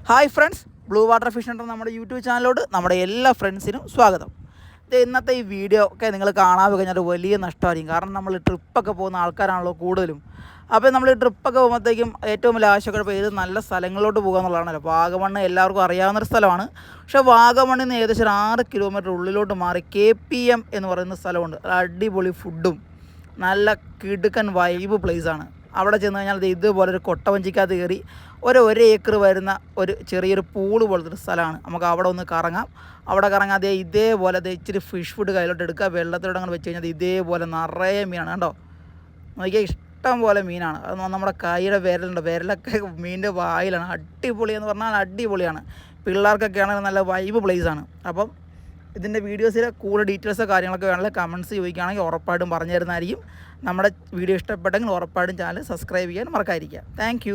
Hi friends, blue water fish centre നമ്മുടെ YouTube ചാനലിലോട്ട് നമ്മുടെ എല്ലാ ഫ്രണ്ട്സിനും സ്വാഗതം. ഇന്നത്തെ ഈ വീഡിയോ ഒക്കെ നിങ്ങൾ കാണാതെ കഴിഞ്ഞാൽ വലിയ നഷ്ടമായിരിക്കും. കാരണം നമ്മൾ ട്രിപ്പൊക്കെ പോകുന്ന ആൾക്കാരാണല്ലോ കൂടുതലും. അപ്പോൾ നമ്മൾ ട്രിപ്പൊക്കെ പോകുമ്പോഴത്തേക്കും ഏറ്റവും വലിയ ആശയക്കുഴപ്പം ഏത് നല്ല സ്ഥലങ്ങളിലോട്ട് പോകുക എന്നുള്ളതാണല്ലോ. വാഗമണ്ണ് എല്ലാവർക്കും അറിയാവുന്നൊരു സ്ഥലമാണ്. പക്ഷേ വാഗമണ്ണിൽ നിന്ന് ഏകദേശം ഒരു 6 കിലോമീറ്റർ ഉള്ളിലോട്ട് മാറി KPM എന്ന് പറയുന്ന സ്ഥലമുണ്ട്. അടിപൊളി ഫുഡും നല്ല കിടുക്കൻ വൈബ് പ്ലേസാണ്. അവിടെ ചെന്ന് കഴിഞ്ഞാൽ ഇതുപോലെ ഒരു കൊട്ടവഞ്ചിക്കകത്ത് കയറി ഒരു ഏക്കർ വരുന്ന ഒരു ചെറിയൊരു പൂള് പോലത്തെ ഒരു സ്ഥലമാണ്. നമുക്ക് അവിടെ ഒന്ന് കറങ്ങാം. അവിടെ കറങ്ങാതെ ഇതേപോലെ ഇച്ചിരി ഫിഷ് ഫുഡ് കയ്യിലോട്ട് എടുക്കുക. വെള്ളത്തിലോട്ട് അങ്ങനെ വെച്ച് കഴിഞ്ഞാൽ ഇതേപോലെ നിറയെ മീനാണ് കേട്ടോ. നോക്കിയാൽ ഇഷ്ടം പോലെ മീനാണ്. അത് നമ്മുടെ കൈയുടെ വിരലുണ്ട്, വിരലൊക്കെ മീനിൻ്റെ വായിലാണ്. അടിപൊളിയെന്ന് പറഞ്ഞാൽ അടിപൊളിയാണ്. പിള്ളേർക്കൊക്കെ ആണെങ്കിൽ നല്ല വൈബ് പ്ലേസാണ്. അപ്പം ഇതിൻ്റെ വീഡിയോസിൽ കൂടുതൽ ഡീറ്റെയിൽസോ കാര്യങ്ങളൊക്കെ വേണമെങ്കിൽ കമൻറ്റ്സ് ചോദിക്കുകയാണെങ്കിൽ ഉറപ്പായിട്ടും പറഞ്ഞു തരുന്നതായിരിക്കും. നമ്മുടെ വീഡിയോ ഇഷ്ടപ്പെട്ടെങ്കിൽ ഉറപ്പായിട്ടും ചാനൽ സബ്സ്ക്രൈബ് ചെയ്യാൻ മറക്കാതിരിക്കുക. താങ്ക്